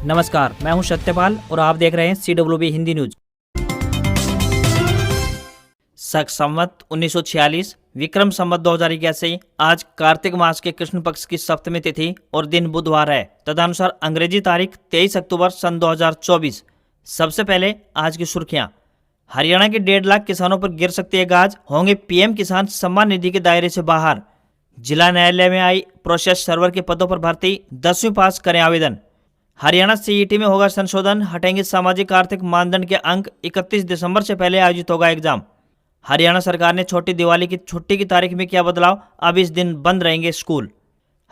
नमस्कार, मैं हूं सत्यपाल और आप देख रहे हैं CWB हिंदी न्यूज। शक संवत 1946 विक्रम संवत 2081 आज कार्तिक मास के कृष्ण पक्ष की सप्तमी तिथि और दिन बुधवार है। तदनुसार अंग्रेजी तारीख 23 अक्टूबर सन 2024। सबसे पहले आज की सुर्खियां। हरियाणा के 1.5 लाख किसानों पर गिर सकती है गाज, होंगे PM किसान सम्मान निधि के दायरे से बाहर। जिला न्यायालय में आई प्रोसेस सर्वर के पदों पर भर्ती, 10वीं पास करें आवेदन। हरियाणा CET में होगा संशोधन, हटेंगे सामाजिक आर्थिक मानदंड के अंक, 31 दिसंबर से पहले आयोजित होगा एग्जाम। हरियाणा सरकार ने छोटी दिवाली की छुट्टी की तारीख में किया बदलाव, अब इस दिन बंद रहेंगे स्कूल।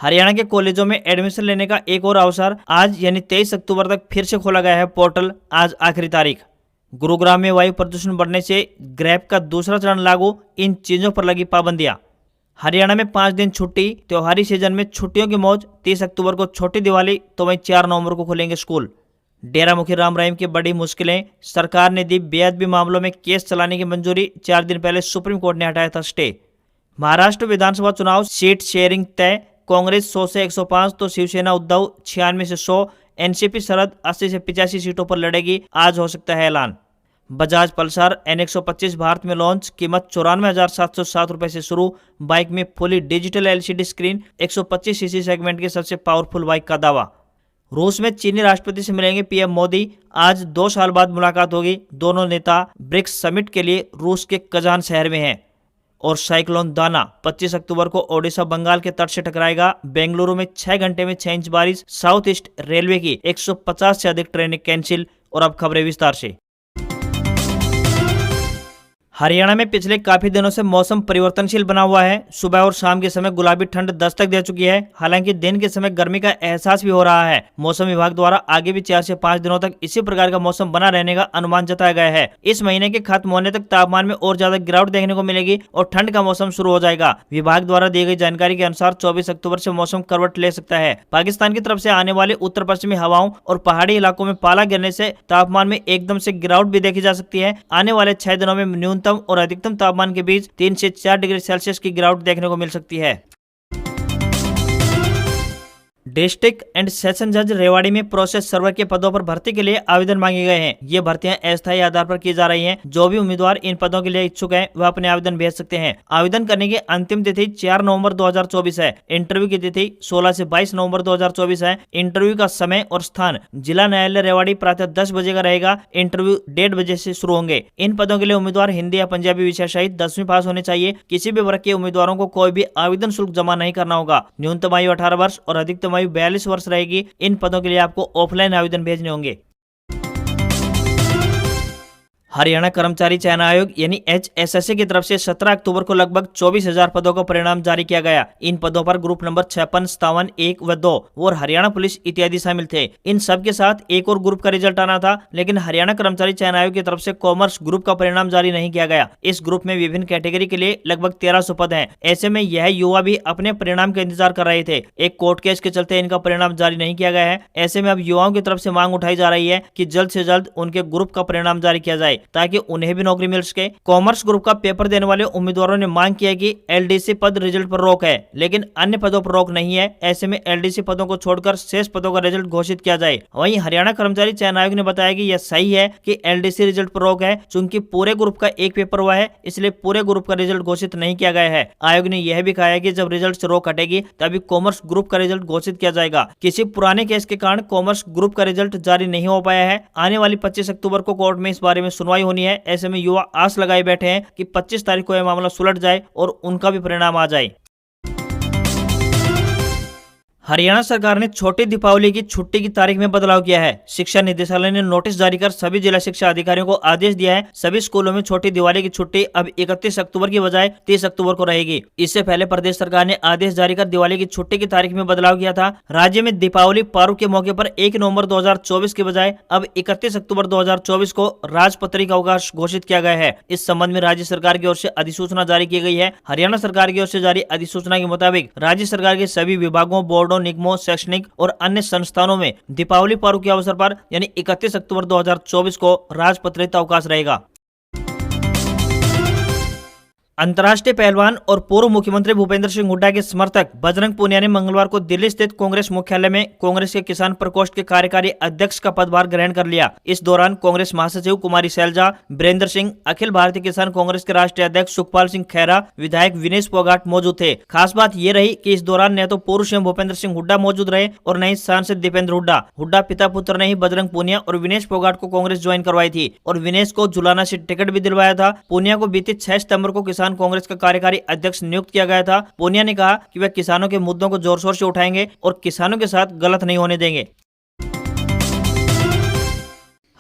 हरियाणा के कॉलेजों में एडमिशन लेने का एक और अवसर, आज यानी 23 अक्टूबर तक फिर से खोला गया है पोर्टल, आज आखिरी तारीख। गुरुग्राम में वायु प्रदूषण बढ़ने से ग्रैप का दूसरा चरण लागू, इन चीजों पर लगी पाबंदियां। हरियाणा में 5 दिन छुट्टी, त्योहारी सीजन में छुट्टियों की मौज। 30 अक्टूबर को छोटी दिवाली, तो वहीं 4 नवंबर को खुलेंगे स्कूल। डेरा मुखी राम रहीम की बड़ी मुश्किलें, सरकार ने दी बेअदबी मामलों में केस चलाने की मंजूरी, 4 दिन पहले सुप्रीम कोर्ट ने हटाया था स्टे। महाराष्ट्र विधानसभा चुनाव सीट शेयरिंग तय, कांग्रेस 100 से 105 तो शिवसेना उद्धव 96 से 100, NCP शरद 80 से 85 सीटों पर लड़ेगी, आज हो सकता है ऐलान। बजाज पल्सर N125 भारत में लॉन्च, कीमत 94,707 रुपए से शुरू। बाइक में fully digital LCD screen, 125 CC segment की सबसे पावरफुल बाइक का दावा। रूस में चीनी राष्ट्रपति से मिलेंगे PM मोदी, आज 2 साल बाद मुलाकात होगी। दोनों नेता ब्रिक्स समिट के लिए रूस के कजान शहर में हैं। और साइक्लोन दाना 25 अक्टूबर को ओडिशा बंगाल के तट से टकराएगा। बेंगलुरु में 6 घंटे में 6 इंच बारिश। साउथ ईस्ट रेलवे की 150 से अधिक ट्रेनें कैंसिल। और अब खबरें विस्तार से। हरियाणा में पिछले काफी दिनों से मौसम परिवर्तनशील बना हुआ है। सुबह और शाम के समय गुलाबी ठंड दस्तक दे चुकी है, हालांकि दिन के समय गर्मी का एहसास भी हो रहा है। मौसम विभाग द्वारा आगे भी 4 से 5 दिनों तक इसी प्रकार का मौसम बना रहने का अनुमान जताया गया है। इस महीने के खत्म होने तक तापमान में और ज्यादा गिरावट देखने को मिलेगी और ठंड का मौसम शुरू हो जाएगा। विभाग द्वारा दी गई जानकारी के अनुसार 24 अक्टूबर से मौसम करवट ले सकता है। पाकिस्तान की तरफ से आने वाली उत्तर पश्चिमी हवाओं और पहाड़ी इलाकों में पाला गिरने से तापमान में एकदम से गिरावट भी देखी जा सकती है। आने वाले 6 दिनों में न्यूनतम और अधिकतम तापमान के बीच 3 से 4 डिग्री सेल्सियस की गिरावट देखने को मिल सकती है। डिस्ट्रिक्ट एंड सेशन जज रेवाड़ी में प्रोसेस सर्वर के पदों पर भर्ती के लिए आवेदन मांगे गए हैं। ये भर्तियां अस्थायी आधार पर की जा रही हैं। जो भी उम्मीदवार इन पदों के लिए इच्छुक हैं, वह अपने आवेदन भेज सकते हैं। आवेदन करने की अंतिम तिथि 4 नवंबर 2024 है। इंटरव्यू की तिथि 16 से 22 नवंबर 2024 है। इंटरव्यू का समय और स्थान जिला न्यायालय रेवाड़ी प्रातः 10 बजे का रहेगा। इंटरव्यू 1:30 बजे से शुरू होंगे। इन पदों के लिए उम्मीदवार हिंदी या पंजाबी विषय सहित 10वीं पास होने चाहिए। किसी भी वर्ग के उम्मीदवारों को कोई भी आवेदन शुल्क जमा नहीं करना होगा। न्यूनतम आयु 18 वर्ष और अधिकतम आयु 42 वर्ष रहेगी। इन पदों के लिए आपको ऑफलाइन आवेदन भेजने होंगे। हरियाणा कर्मचारी चयन आयोग यानी HSSA की तरफ से 17 अक्टूबर को लगभग 24,000 पदों का परिणाम जारी किया गया। इन पदों पर ग्रुप नंबर 56, 57, 1 व 2 और हरियाणा पुलिस इत्यादि शामिल थे। इन सब के साथ एक और ग्रुप का रिजल्ट आना था, लेकिन हरियाणा कर्मचारी चयन आयोग की तरफ से कॉमर्स ग्रुप का परिणाम जारी नहीं किया गया। इस ग्रुप में विभिन्न कैटेगरी के लिए लगभग 1300 पद हैं। ऐसे में यह युवा भी अपने परिणाम का इंतजार कर रहे थे। एक कोर्ट केस के चलते इनका परिणाम जारी नहीं किया गया है। ऐसे में अब युवाओं की तरफ से मांग उठाई जा रही है कि जल्द से जल्द उनके ग्रुप का परिणाम जारी किया जाए, ताकि उन्हें भी नौकरी मिल सके। कॉमर्स ग्रुप का पेपर देने वाले उम्मीदवारों ने मांग किया कि LDC पद रिजल्ट पर रोक है, लेकिन अन्य पदों पर रोक नहीं है। ऐसे में LDC पदों को छोड़कर शेष पदों का रिजल्ट घोषित किया जाए। वहीं हरियाणा कर्मचारी चयन आयोग ने बताया कि यह सही है कि LDC रिजल्ट पर रोक है, चूंकि पूरे ग्रुप का एक पेपर हुआ है, इसलिए पूरे ग्रुप का रिजल्ट घोषित नहीं किया गया है। आयोग ने यह भी कहा है कि जब रिजल्ट से रोक हटेगी तभी कॉमर्स ग्रुप का रिजल्ट घोषित किया जाएगा। किसी पुराने केस के कारण कॉमर्स ग्रुप का रिजल्ट जारी नहीं हो पाया है। आने वाली 25 अक्टूबर को कोर्ट में इस बारे में सुनवाई होनी है। ऐसे में युवा आस लगाए बैठे हैं कि 25 तारीख को यह मामला सुलझ जाए और उनका भी परिणाम आ जाए। हरियाणा सरकार ने छोटी दीपावली की छुट्टी की तारीख में बदलाव किया है। शिक्षा निदेशालय ने नोटिस जारी कर सभी जिला शिक्षा अधिकारियों को आदेश दिया है। सभी स्कूलों में छोटी दिवाली की छुट्टी अब 31 अक्टूबर की बजाय 30 अक्टूबर को रहेगी। इससे पहले प्रदेश सरकार ने आदेश जारी कर दिवाली की छुट्टी की तारीख में बदलाव किया था। राज्य में दीपावली पर्व के मौके पर 1 नवंबर 2024 की बजाय अब 31 अक्टूबर 2024 को राजपत्रित अवकाश घोषित किया गया है। इस संबंध में राज्य सरकार की ओर से अधिसूचना जारी की गई है। हरियाणा सरकार की ओर से जारी अधिसूचना के मुताबिक राज्य सरकार के सभी विभागों, बोर्डों, निगमों, शैक्षणिक और अन्य संस्थानों में दीपावली पर्व के अवसर पर यानी 31 अक्टूबर 2024 को राजपत्रित अवकाश रहेगा। अंतर्राष्ट्रीय पहलवान और पूर्व मुख्यमंत्री भूपेंद्र सिंह हुड्डा के समर्थक बजरंग पूनिया ने मंगलवार को दिल्ली स्थित कांग्रेस मुख्यालय में कांग्रेस के किसान प्रकोष्ठ के कार्यकारी अध्यक्ष का पदभार ग्रहण कर लिया। इस दौरान कांग्रेस महासचिव कुमारी सैलजा, वीरेंद्र सिंह, अखिल भारतीय किसान कांग्रेस के राष्ट्रीय अध्यक्ष सुखपाल सिंह खैरा, विधायक विनेश फोगाट मौजूद थे। खास बात ये रही कि इस दौरान न तो पूर्व सीएम भूपेंद्र सिंह हुड्डा मौजूद रहे और न ही सांसद दीपेंद्र हुड्डा। हुड्डा पिता पुत्र ने ही बजरंग पूनिया और विनेश फोगाट को कांग्रेस ज्वाइन करवाई थी और विनेश को जुलाना से टिकट भी दिलवाया था। पूनिया को बीते 6 सितंबर को किसान कांग्रेस का कार्यकारी अध्यक्ष नियुक्त किया गया था। पूनिया ने कहा कि वे किसानों के मुद्दों को जोर शोर से उठाएंगे और किसानों के साथ गलत नहीं होने देंगे।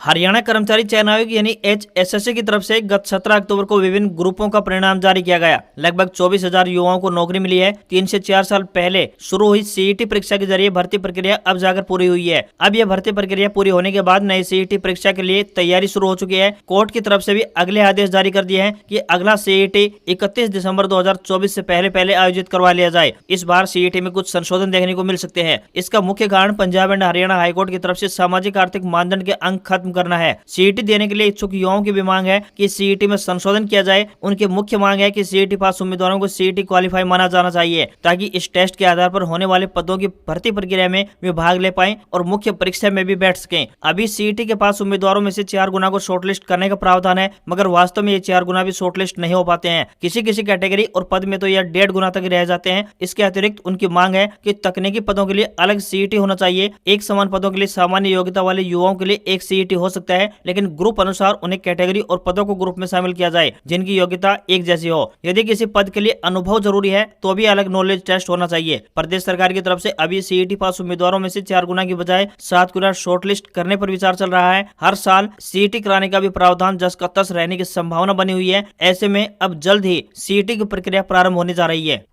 हरियाणा कर्मचारी चयन आयोग यानी HSSC की तरफ से गत 17 अक्टूबर को विभिन्न ग्रुपों का परिणाम जारी किया गया। लगभग 24,000 युवाओं को नौकरी मिली है। 3 से 4 साल पहले शुरू हुई CET परीक्षा के जरिए भर्ती प्रक्रिया अब जाकर पूरी हुई है। अब यह भर्ती प्रक्रिया पूरी होने के बाद नई CET परीक्षा के लिए तैयारी शुरू हो चुकी है। कोर्ट की तरफ से भी अगले आदेश जारी कर दिए हैं कि अगला CET 31 दिसंबर 2024 से पहले आयोजित करवा लिया जाए। इस बार CET में कुछ संशोधन देखने को मिल सकते हैं। इसका मुख्य कारण पंजाब एंड हरियाणा हाईकोर्ट की तरफ से सामाजिक आर्थिक मानदंड के अंक खत्म करना है। CET देने के लिए इच्छुक युवाओं की भी मांग है कि CET में संशोधन किया जाए। उनकी मुख्य मांग है कि CET पास उम्मीदवारों को CET क्वालिफाई माना जाना चाहिए ताकि इस टेस्ट के आधार पर होने वाले पदों की भर्ती प्रक्रिया में वे भाग ले पाएं और मुख्य परीक्षा में भी बैठ सकें। अभी CET के पास उम्मीदवारों में से 4 गुना को शॉर्टलिस्ट करने का प्रावधान है, मगर वास्तव में ये 4 गुना भी शॉर्टलिस्ट नहीं हो पाते हैं। किसी किसी कैटेगरी और पद में तो यह 1.5 गुना तक रह जाते हैं। इसके अतिरिक्त उनकी मांग है कि तकनीकी पदों के लिए अलग CET होना चाहिए। एक समान पदों के लिए सामान्य योग्यता वाले युवाओं के लिए एक CET हो सकता है, लेकिन ग्रुप अनुसार उन्हें कैटेगरी और पदों को ग्रुप में शामिल किया जाए जिनकी योग्यता एक जैसी हो। यदि किसी पद के लिए अनुभव जरूरी है तो भी अलग नॉलेज टेस्ट होना चाहिए। प्रदेश सरकार की तरफ से अभी CET पास उम्मीदवारों में से 4 गुना की बजाय 7 गुना शॉर्टलिस्ट करने पर विचार चल रहा है। हर साल CET कराने का भी प्रावधान जस का तस रहने की संभावना बनी हुई है। ऐसे में अब जल्द ही CET की प्रक्रिया प्रारंभ होने जा रही है।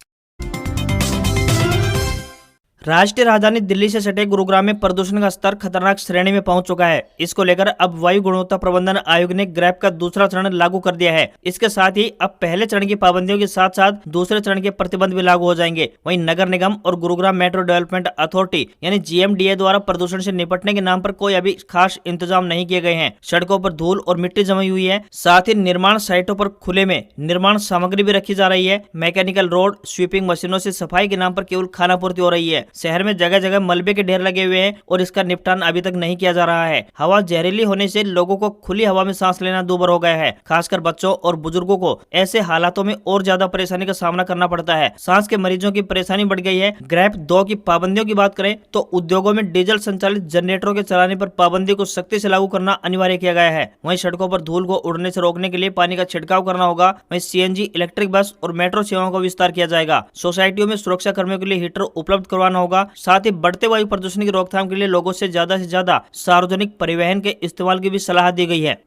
राष्ट्रीय राजधानी दिल्ली से सटे गुरुग्राम में प्रदूषण का स्तर खतरनाक श्रेणी में पहुंच चुका है। इसको लेकर अब वायु गुणवत्ता प्रबंधन आयोग ने ग्रैप का दूसरा चरण लागू कर दिया है। इसके साथ ही अब पहले चरण की पाबंदियों के साथ साथ दूसरे चरण के प्रतिबंध भी लागू हो जाएंगे। वहीं नगर निगम और गुरुग्राम मेट्रो डेवलपमेंट अथॉरिटी यानी GMDA द्वारा प्रदूषण से निपटने के नाम पर कोई अभी खास इंतजाम नहीं किए गए हैं। सड़कों पर धूल और मिट्टी जमी हुई है। साथ ही निर्माण साइटों पर खुले में निर्माण सामग्री भी रखी जा रही है। मैकेनिकल रोड स्वीपिंग मशीनों से सफाई के नाम पर केवल खानापूर्ति हो रही है। शहर में जगह जगह मलबे के ढेर लगे हुए हैं और इसका निपटान अभी तक नहीं किया जा रहा है। हवा जहरीली होने से लोगों को खुली हवा में सांस लेना दूभर हो गया है। खासकर बच्चों और बुजुर्गों को ऐसे हालातों में और ज्यादा परेशानी का सामना करना पड़ता है। सांस के मरीजों की परेशानी बढ़ गई है। ग्रैप 2 की पाबंदियों की बात करें तो उद्योगों में डीजल संचालित जनरेटरों के चलाने पर पाबंदी को सख्ती से लागू करना अनिवार्य किया गया है। वहीं सड़कों पर धूल को उड़ने से रोकने के लिए पानी का छिड़काव करना होगा। वहीं CNG, इलेक्ट्रिक बस और मेट्रो सेवाओं का विस्तार किया जाएगा। सोसाइटियों में सुरक्षा कर्मियों के लिए हीटर उपलब्ध करवाना होगा। साथ ही बढ़ते वायु प्रदूषण की रोकथाम के लिए लोगों से ज्यादा सार्वजनिक परिवहन के इस्तेमाल की भी सलाह दी गई है।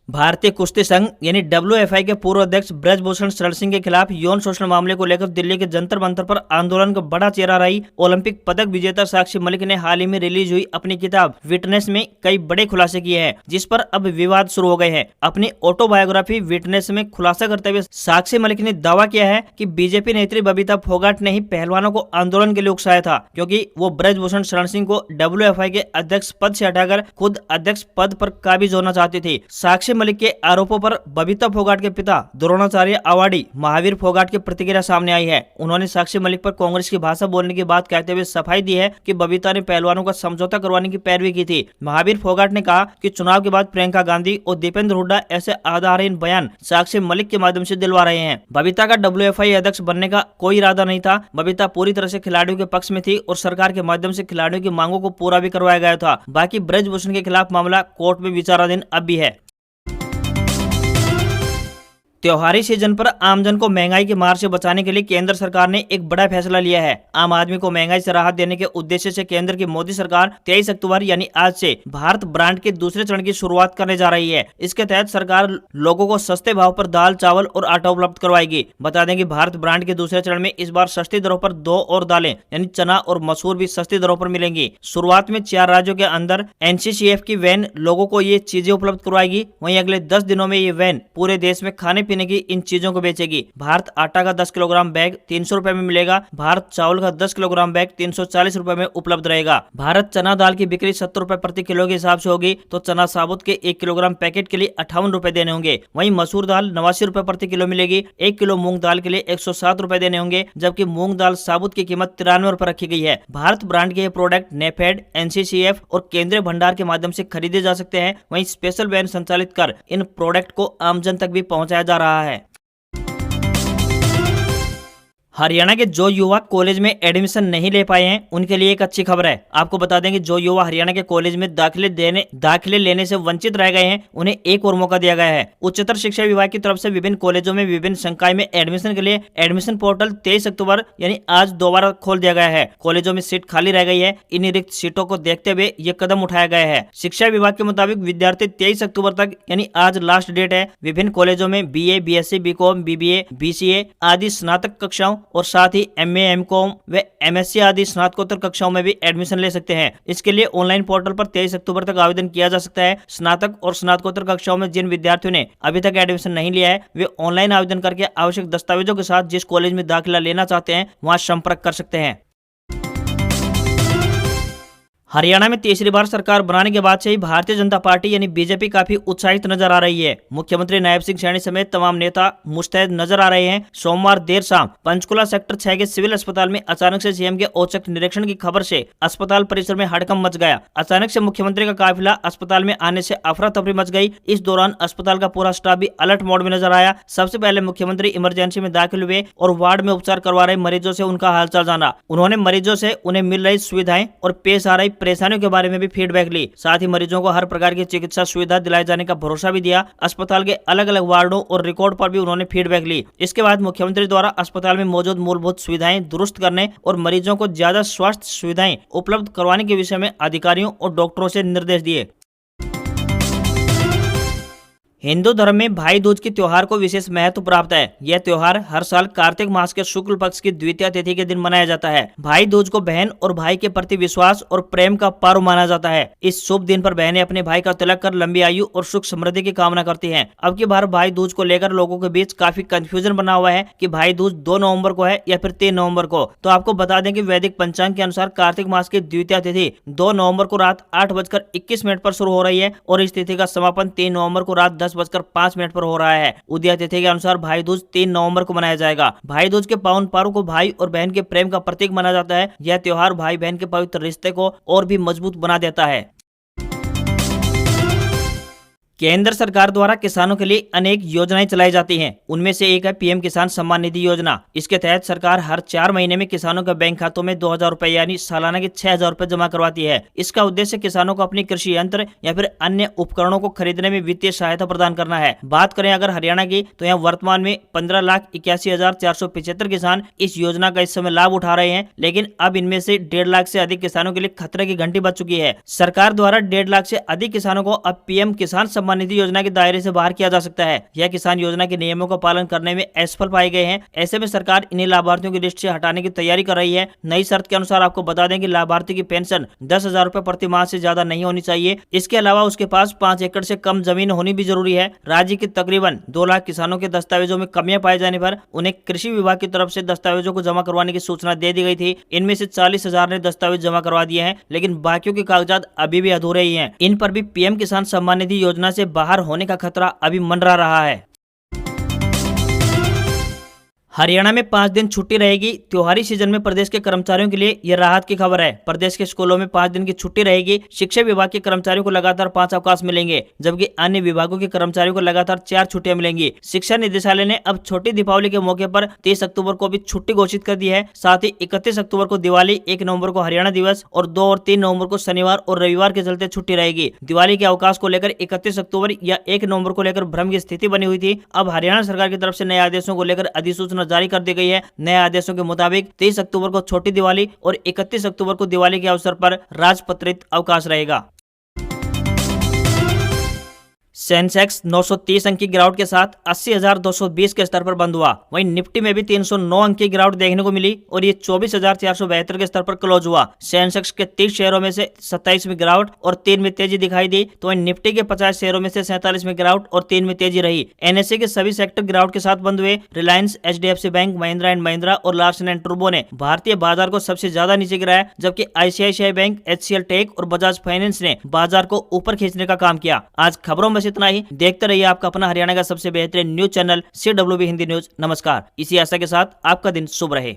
भारतीय कुश्ती संघ यानी WFI के पूर्व अध्यक्ष ब्रजभूषण शरण सिंह के खिलाफ यौन शोषण मामले को लेकर दिल्ली के जंतर मंतर पर आंदोलन का बड़ा चेहरा रही ओलंपिक पदक विजेता साक्षी मलिक ने हाल ही में रिलीज हुई अपनी किताब विटनेस में कई बड़े खुलासे किए हैं, जिस पर अब विवाद शुरू हो गए हैं। अपनी ऑटोबायोग्राफी विटनेस में खुलासा करते हुए साक्षी मलिक ने दावा किया है कि बीजेपी नेत्री बबीता फोगाट ने ही पहलवानों को आंदोलन के लिए उकसाया था, क्योंकि वो ब्रजभूषण शरण सिंह को WFI के अध्यक्ष पद से हटाकर खुद अध्यक्ष पद पर काबिज होना चाहती थी। साक्षी मलिक के आरोपों पर बबीता फोगाट के पिता द्रोणाचार्य अवार्डी महावीर फोगाट की प्रतिक्रिया सामने आई है। उन्होंने साक्षी मलिक पर कांग्रेस की भाषा बोलने की बात कहते हुए सफाई दी है कि बबीता ने पहलवानों का समझौता करवाने की पैरवी की थी। महावीर फोगाट ने कहा कि चुनाव के बाद प्रियंका गांधी और दीपेंद्र हुड्डा ऐसे आधारहीन बयान साक्षी मलिक के माध्यम से दिलवा रहे हैं। बबीता का WFI अध्यक्ष बनने का कोई इरादा नहीं था। बबीता पूरी तरह से खिलाड़ियों के पक्ष में थी और सरकार के माध्यम से खिलाड़ियों की मांगों को पूरा भी करवाया गया था। बाकी ब्रजभूषण के खिलाफ मामला कोर्ट में विचाराधीन अब भी है। त्योहारी सीजन पर आमजन को महंगाई की मार से बचाने के लिए केंद्र सरकार ने एक बड़ा फैसला लिया है। आम आदमी को महंगाई से राहत देने के उद्देश्य से केंद्र की मोदी सरकार 23 अक्टूबर यानी आज से भारत ब्रांड के दूसरे चरण की शुरुआत करने जा रही है। इसके तहत सरकार लोगों को सस्ते भाव पर दाल, चावल और आटा उपलब्ध करवाएगी। बता दें कि भारत ब्रांड के दूसरे चरण में इस बार सस्ती दरों पर 2 और दालें यानी चना और मसूर भी सस्ती दरों पर मिलेंगी। शुरुआत में 4 राज्यों के अंदर NCCF की वैन लोगों को ये चीजें उपलब्ध करवाएगी। वहीं अगले 10 दिनों में ये वैन पूरे देश में खाने पीने की इन चीजों को बेचेगी। भारत आटा का 10 किलोग्राम बैग 300 रुपए में मिलेगा। भारत चावल का 10 किलोग्राम बैग 340 रुपए में उपलब्ध रहेगा। भारत चना दाल की बिक्री 70 रुपए प्रति किलो के हिसाब से होगी, तो चना साबुत के 1 किलोग्राम पैकेट के लिए 58 रुपए देने होंगे। वहीं मसूर दाल 89 रुपए प्रति किलो मिलेगी। 1 किलो मूंग दाल के लिए 107 रुपए देने होंगे, जबकि मूंग दाल साबुत की कीमत 93 रुपए रखी गई है। भारत ब्रांड के ये प्रोडक्ट नेफेड, एनसीसीएफ और केंद्रीय भंडार के माध्यम से खरीदे जा सकते हैं। वहीं स्पेशल वैन संचालित कर इन प्रोडक्ट को आमजन तक भी पहुंचाया जा रहा है। हरियाणा के जो युवा कॉलेज में एडमिशन नहीं ले पाए हैं उनके लिए एक अच्छी खबर है। आपको बता दें कि जो युवा हरियाणा के कॉलेज में दाखिले लेने से वंचित रह गए हैं उन्हें एक और मौका दिया गया है। उच्चतर शिक्षा विभाग की तरफ से विभिन्न कॉलेजों में विभिन्न संकाय में एडमिशन के लिए एडमिशन पोर्टल 23 अक्टूबर यानी आज दोबारा खोल दिया गया है। कॉलेजों में सीट खाली रह गई है। इन रिक्त सीटों को देखते हुए ये कदम उठाया गया है। शिक्षा विभाग के मुताबिक विद्यार्थी 23 अक्टूबर तक यानी आज लास्ट डेट है, विभिन्न कॉलेजों में BA, BSc, BCom, BBA, BCA आदि स्नातक कक्षाओं और साथ ही MA, MCom व MSc आदि स्नातकोत्तर कक्षाओं में भी एडमिशन ले सकते हैं। इसके लिए ऑनलाइन पोर्टल पर 23 अक्टूबर तक आवेदन किया जा सकता है। स्नातक और स्नातकोत्तर कक्षाओं में जिन विद्यार्थियों ने अभी तक एडमिशन नहीं लिया है वे ऑनलाइन आवेदन करके आवश्यक दस्तावेजों के साथ जिस कॉलेज में दाखिला लेना चाहते हैं वहां संपर्क कर सकते हैं। हरियाणा में तीसरी बार सरकार बनाने के बाद से ही भारतीय जनता पार्टी यानी बीजेपी काफी उत्साहित नजर आ रही है। मुख्यमंत्री नायब सिंह सैनी समेत तमाम नेता मुस्तैद नजर आ रहे हैं। सोमवार देर शाम पंचकुला सेक्टर 6 के सिविल अस्पताल में अचानक से सीएम के औचक निरीक्षण की खबर से अस्पताल परिसर में हड़कंप मच गया। अचानक से मुख्यमंत्री का काफिला अस्पताल में आने से अफरा तफरी मच गई। इस दौरान अस्पताल का पूरा स्टाफ भी अलर्ट मोड में नजर आया। सबसे पहले मुख्यमंत्री इमरजेंसी में दाखिल हुए और वार्ड में उपचार करवा रहे मरीजों से उनका हालचाल जाना। उन्होंने मरीजों से उन्हें मिल रही सुविधाएं और पेश आ रही परेशानियों के बारे में भी फीडबैक ली। साथ ही मरीजों को हर प्रकार की चिकित्सा सुविधा दिलाए जाने का भरोसा भी दिया। अस्पताल के अलग अलग वार्डों और रिकॉर्ड पर भी उन्होंने फीडबैक ली। इसके बाद मुख्यमंत्री द्वारा अस्पताल में मौजूद मूलभूत सुविधाएं दुरुस्त करने और मरीजों को ज्यादा स्वास्थ्य सुविधाएं उपलब्ध करवाने के विषय में अधिकारियों और डॉक्टरों से निर्देश दिए। हिंदू धर्म में भाई दूज के त्योहार को विशेष महत्व प्राप्त है। यह त्योहार हर साल कार्तिक मास के शुक्ल पक्ष की द्वितीय तिथि के दिन मनाया जाता है। भाई दूज को बहन और भाई के प्रति विश्वास और प्रेम का पर्व माना जाता है। इस शुभ दिन पर बहनें अपने भाई का तिलक कर लंबी आयु और सुख समृद्धि की कामना करती हैं। अब की बार भाई दूज को लेकर लोगों के बीच काफी कंफ्यूजन बना हुआ है कि भाई दूज 2 नवंबर को है या फिर 3 नवंबर को। तो आपको बता दें कि वैदिक पंचांग के अनुसार कार्तिक मास की द्वितीय तिथि 2 नवंबर को रात 8:21 पर शुरू हो रही है और इस तिथि का समापन 3 नवंबर को रात 10:05 पर हो रहा है। उदय तिथि के अनुसार भाई दूज 3 नवंबर को मनाया जाएगा। भाई दूज के पावन पर्व को भाई और बहन के प्रेम का प्रतीक माना जाता है। यह त्योहार भाई बहन के पवित्र रिश्ते को और भी मजबूत बना देता है। केंद्र सरकार द्वारा किसानों के लिए अनेक योजनाएं चलाई जाती हैं। उनमें से एक है पीएम किसान सम्मान निधि योजना। इसके तहत सरकार हर 4 महीने में किसानों के बैंक खातों में 2000 रुपए यानी सालाना के 6000 रुपए जमा करवाती है। इसका उद्देश्य किसानों को अपनी कृषि यंत्र या फिर अन्य उपकरणों को खरीदने में वित्तीय सहायता प्रदान करना है। बात करें अगर हरियाणा की, तो यहाँ वर्तमान में 15,81,475 किसान इस योजना का इस समय लाभ उठा रहे हैं, लेकिन अब इनमें से 1.5 लाख से अधिक किसानों के लिए खतरे की घंटी बज चुकी है। सरकार द्वारा 1.5 लाख से अधिक किसानों को अब पीएम किसान सम्मान निधि योजना के दायरे से बाहर किया जा सकता है। यह किसान योजना के नियमों का पालन करने में असफल पाए गए हैं। ऐसे में सरकार इन्हें लाभार्थियों की लिस्ट से हटाने की तैयारी कर रही है। नई शर्त के अनुसार आपको बता दें कि लाभार्थी की पेंशन 10,000 रुपए प्रति माह से ज्यादा नहीं होनी चाहिए। इसके अलावा उसके पास 5 एकड़ से कम जमीन होनी भी जरूरी है। राज्य के तकरीबन 2 लाख किसानों के दस्तावेजों में कमियां पाए जाने पर उन्हें कृषि विभाग की तरफ से दस्तावेजों को जमा करवाने की सूचना दे दी गई थी। इनमें से 40,000 ने दस्तावेज जमा करवा दिए हैं, लेकिन बाकियों के कागजात अभी भी अधूरे ही हैं। इन पर भी पीएम किसान सम्मान निधि योजना से बाहर होने का खतरा अभी मंडरा रहा है। हरियाणा में 5 दिन छुट्टी रहेगी। त्योहारी सीजन में प्रदेश के कर्मचारियों के लिए यह राहत की खबर है। प्रदेश के स्कूलों में 5 दिन की छुट्टी रहेगी। शिक्षा विभाग के कर्मचारियों को लगातार 5 अवकाश मिलेंगे, जबकि अन्य विभागों के कर्मचारियों को लगातार 4 छुट्टियां मिलेंगी। शिक्षा निदेशालय ने अब छोटी दीपावली के मौके पर 30 अक्टूबर को भी छुट्टी घोषित कर दी है। साथ ही 31 अक्टूबर को दिवाली, 1 नवंबर को हरियाणा दिवस और 2 और 3 नवंबर को शनिवार और रविवार के चलते छुट्टी रहेगी। दिवाली के अवकाश को लेकर 31 अक्टूबर या 1 नवंबर को लेकर भ्रम की स्थिति बनी हुई थी। अब हरियाणा सरकार की तरफ से नए आदेशों को लेकर अधिसूचना जारी कर दी गई है। नए आदेशों के मुताबिक 23 अक्टूबर को छोटी दिवाली और 31 अक्टूबर को दिवाली के अवसर पर राजपत्रित अवकाश रहेगा। सेंसेक्स 930 अंक की गिरावट के साथ 80,220 के स्तर पर बंद हुआ। वहीं निफ्टी में भी 309 अंक की गिरावट देखने को मिली और ये 24,472 के स्तर पर क्लोज हुआ। सेंसेक्स के 30 शेयरों में से 27 में गिरावट और 3 में तेजी दिखाई दी, तो वहीं निफ्टी के 50 शेयरों में से 47 में गिरावट और 3 में तेजी रही। एनएसए के सभी सेक्टर गिरावट के साथ बंद हुए। Reliance, HDFC bank, Mahindra and Mahindra और लार्सन एंड टर्बो ने भारतीय बाजार को सबसे ज्यादा नीचे गिराया, जबकि आईसीआईसीआई बैंक, एचसीएल टेक और बजाज फाइनेंस ने बाजार को ऊपर खींचने का काम किया। आज खबरों में इतना ही। देखते रहिए आपका अपना हरियाणा का सबसे बेहतरीन news channel CWB Hindi news. नमस्कार। इसी आशा के साथ आपका दिन शुभ रहे।